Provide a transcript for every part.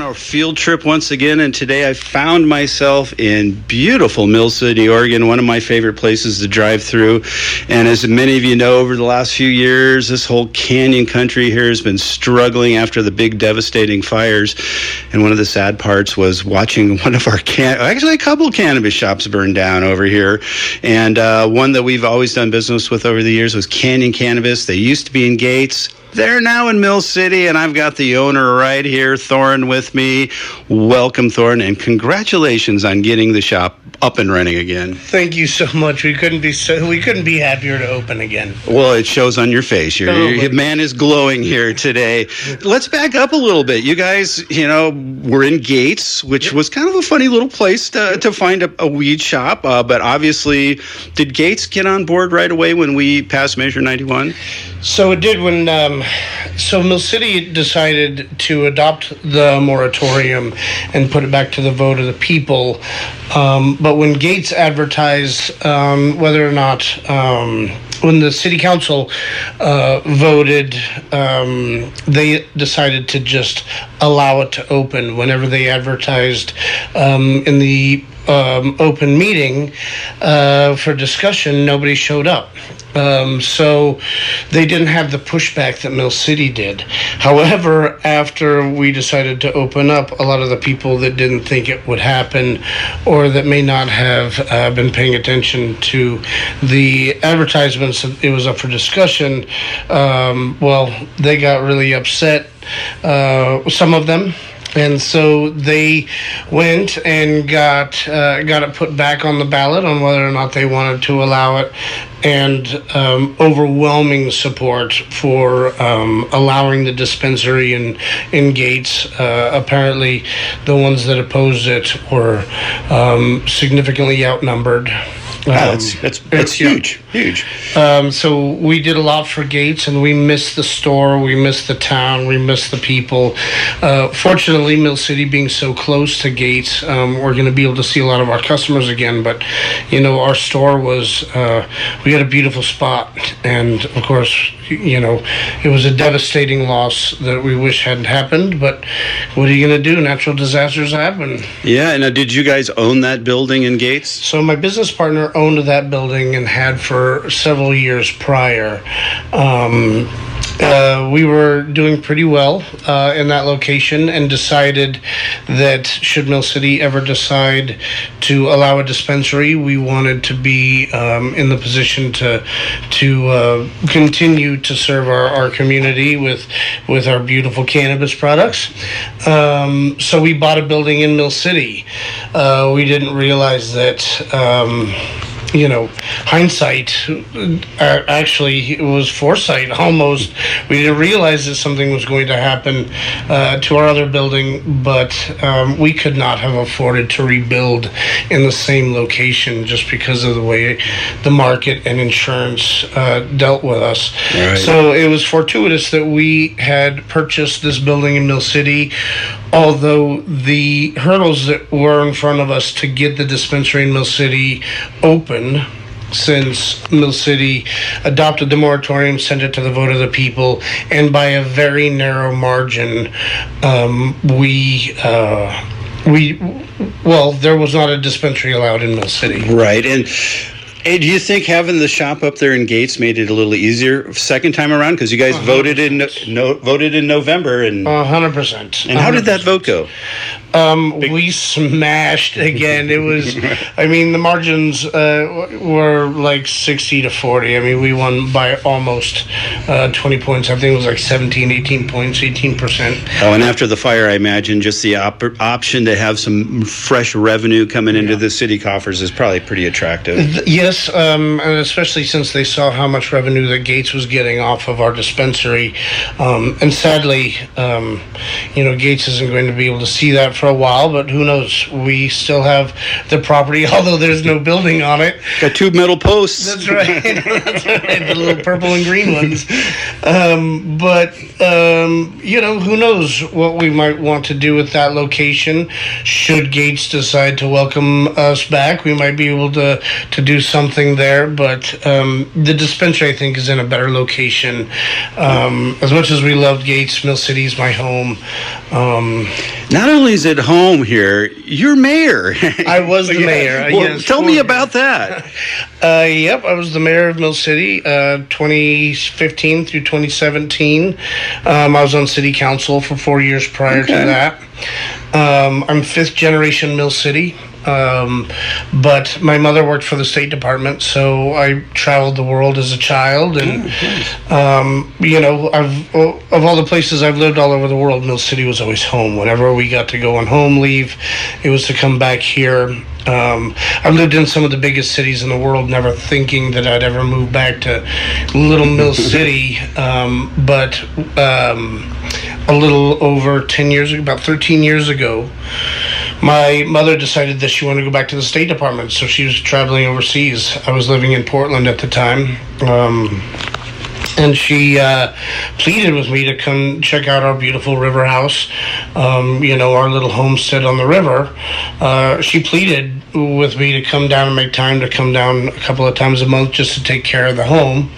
on a field trip once again, and today I found myself in beautiful Mill City, Oregon, one of my favorite places to drive through. And as many of you know, over the last few years, this whole Canyon country here has been struggling after the big devastating fires. And one of the sad parts was watching one of our actually a couple cannabis shops burn down over here. And one that we've always done business with over the years was Canyon Cannabis. They used to be in Gates. They're now in Mill City, and I've got the owner right here, Thorin, with me. Welcome, Thorin, and congratulations on getting the shop up and running again. Thank you so much. We couldn't be happier to open again. Well, it shows on your face. Your man is glowing here today. Let's back up a little bit. You guys, were in Gates, which was kind of a funny little place to find a weed shop. But obviously, did Gates get on board right away when we passed Measure 91? So it did when Mill City decided to adopt the moratorium and put it back to the vote of the people. But when Gates advertised whether or not, when the city council voted, they decided to just allow it to open. Whenever they advertised in the open meeting for discussion, nobody showed up. So they didn't have the pushback that Mill City did. However, after we decided to open up, a lot of the people that didn't think it would happen or that may not have been paying attention to the advertisements, it was up for discussion, they got really upset, some of them. And so they went and got it put back on the ballot on whether or not they wanted to allow it, and overwhelming support for allowing the dispensary in Gates. Apparently, the ones that opposed it were significantly outnumbered. That's huge. So we did a lot for Gates, and we missed the store, we missed the town, we missed the people. Fortunately, Mill City being so close to Gates, we're going to be able to see a lot of our customers again. But our store was we had a beautiful spot, and of course, it was a devastating loss that we wish hadn't happened. But what are you going to do? Natural disasters happen. Yeah. And did you guys own that building in Gates? So my business partner owned that building and had for several years prior. We were doing pretty well in that location, and decided that should Mill City ever decide to allow a dispensary, we wanted to be in the position to continue to serve our community with our beautiful cannabis products. So we bought a building in Mill City. We didn't realize that hindsight, actually it was foresight almost. We didn't realize that something was going to happen to our other building, but we could not have afforded to rebuild in the same location just because of the way the market and insurance dealt with us. Right. So it was fortuitous that we had purchased this building in Mill City, although the hurdles that were in front of us to get the dispensary in Mill City open, since Mill City adopted the moratorium, sent it to the vote of the people, and by a very narrow margin, there was not a dispensary allowed in Mill City. Right. And do you think having the shop up there in Gates made it a little easier second time around? Because you guys voted in November, and 100%. And how did that vote go? We smashed again. It was, the margins were like 60-40. We won by almost 20 points. I think it was like 17, 18 points, 18%. Oh, and after the fire, I imagine just the option to have some fresh revenue coming into the city coffers is probably pretty attractive. Yes, and especially since they saw how much revenue that Gates was getting off of our dispensary. And sadly, Gates isn't going to be able to see that for a while, but who knows? We still have the property, although there's no building on it. Got 2 metal posts. That's right. That's right. The little purple and green ones. Who knows what we might want to do with that location. Should Gates decide to welcome us back, we might be able to do something there. But the dispensary, I think, is in a better location. As much as we loved Gates, Mill City is my home. Not only is it home here, you're mayor. I was the mayor. Well, yes, tell me about that. Yep, I was the mayor of Mill City, 2015 through 2017. I was on city council for 4 years prior to that. I'm 5th generation Mill City. But my mother worked for the State Department, so I traveled the world as a child, and of all the places I've lived all over the world, Mill City was always home. Whenever we got to go on home leave, it was to come back here. I've lived in some of the biggest cities in the world, never thinking that I'd ever move back to little Mill City, but a little over 10 years ago, about 13 years ago, my mother decided that she wanted to go back to the State Department, so she was traveling overseas. I was living in Portland at the time, and she pleaded with me to come check out our beautiful river house, our little homestead on the river. She pleaded with me to come down and make time to come down a couple of times a month just to take care of the home.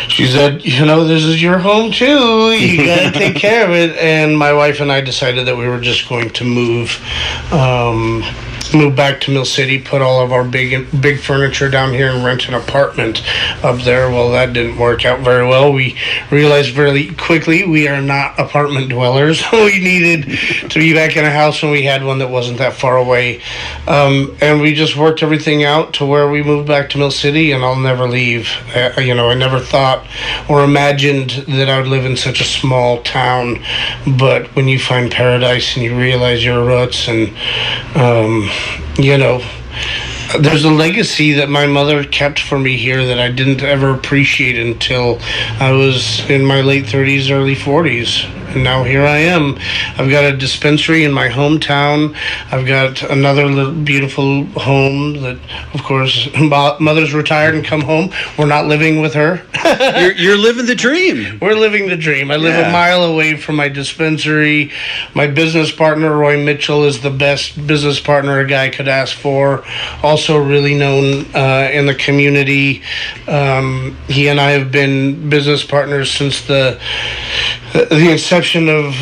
She said, this is your home too. You got to take care of it. And my wife and I decided that we were just going to move back to Mill City, put all of our big furniture down here and rent an apartment up there. Well, that didn't work out very well. We realized very quickly we are not apartment dwellers. We needed to be back in a house when we had one that wasn't that far away. And we just worked everything out to where we moved back to Mill City, and I'll never leave. I never thought or imagined that I would live in such a small town, but when you find paradise and you realize your roots and there's a legacy that my mother kept for me here that I didn't ever appreciate until I was in my late 30s, early 40s. And now here I am. I've got a dispensary in my hometown. I've got another little beautiful home that, of course, mother's retired and come home. We're not living with her. You're living the dream. We're living the dream. I live a mile away from my dispensary. My business partner, Roy Mitchell, is the best business partner a guy could ask for. Also really known in the community. He and I have been business partners since the inception of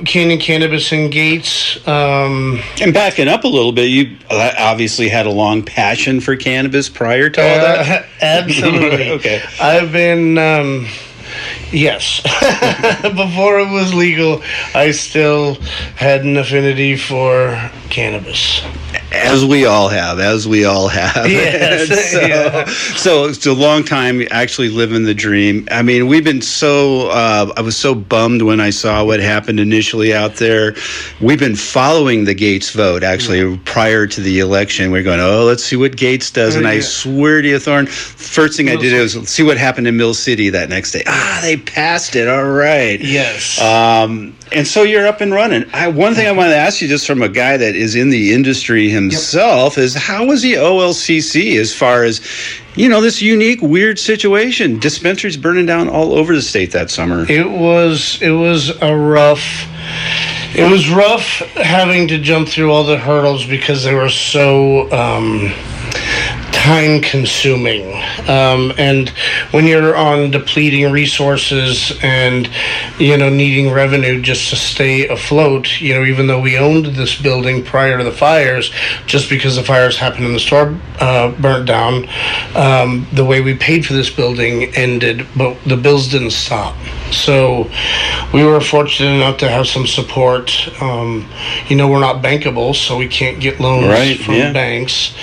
Canyon Cannabis and Gates. And backing up a little bit, you obviously had a long passion for cannabis prior to all that? Absolutely. Okay. I've been... yes. Before it was legal, I still had an affinity for cannabis. As we all have. Yes. So it's a long time actually living the dream. I mean, we've been I was so bummed when I saw what happened initially out there. We've been following the Gates vote, actually, prior to the election. We're going, let's see what Gates does. And I swear to you, Thorin, first thing I did was see what happened in Mill City that next day. They passed it. All right. Yes. And so you're up and running. One thing I wanted to ask you, just from a guy that is in the industry himself, is how was the OLCC as far as, this unique, weird situation? Dispensaries burning down all over the state that summer. It was rough having to jump through all the hurdles because they were so time consuming, and when you're on depleting resources and needing revenue just to stay afloat, even though we owned this building prior to the fires, just because the fires happened and the store burnt down, the way we paid for this building ended, but the bills didn't stop. So we were fortunate enough to have some support. We're not bankable, so we can't get loans from banks.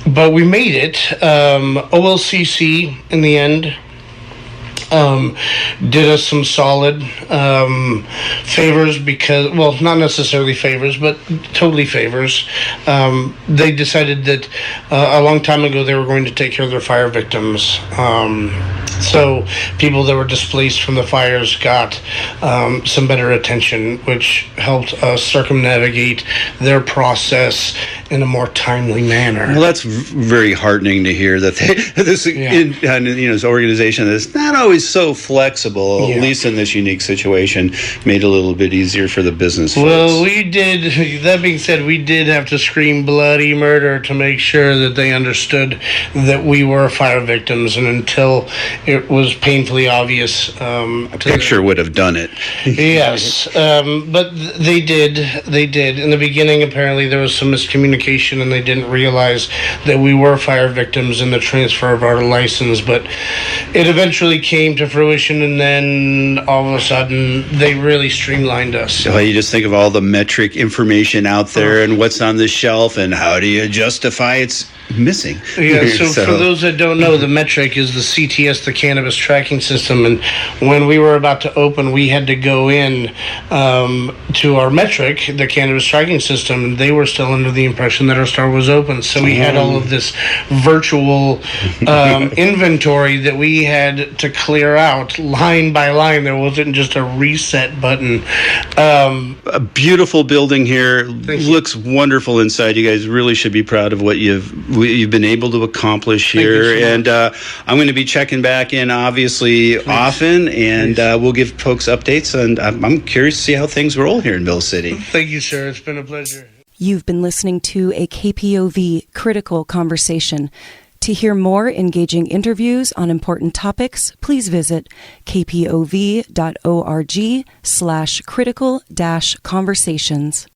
But we made it. OLCC in the end did us some solid favors because, not necessarily favors, but totally favors. They decided that a long time ago they were going to take care of their fire victims. So people that were displaced from the fires got some better attention, which helped us circumnavigate their process in a more timely manner. Well, that's very heartening to hear that this organization that's not always so flexible, at least in this unique situation, made it a little bit easier for the business folks. Well, we did. That being said, we did have to scream bloody murder to make sure that they understood that we were fire victims, and until it was painfully obvious, a picture would have done it. Yes, but they did. In the beginning, apparently there was some miscommunication, and they didn't realize that we were fire victims in the transfer of our license. But it eventually came to fruition, and then all of a sudden they really streamlined us. Well, you just think of all the metric information out there and what's on the shelf, and how do you justify it's missing? Yeah, so for those that don't know, the metric is the CTS, the cannabis tracking system, and when we were about to open, we had to go in to our metric, the cannabis tracking system, and they were still under the impression that our store was open. So we had all of this virtual inventory that we had to clear out line by line. There wasn't just a reset button. A beautiful building here. Looks wonderful inside. You guys really should be proud of what you've been able to accomplish here. And I'm going to be checking back in, obviously, often, and we'll give folks updates. And I'm curious to see how things roll here in Mill City. Thank you, sir. It's been a pleasure. You've been listening to a KPOV Critical Conversation. To hear more engaging interviews on important topics, please visit kpov.org/critical-conversations.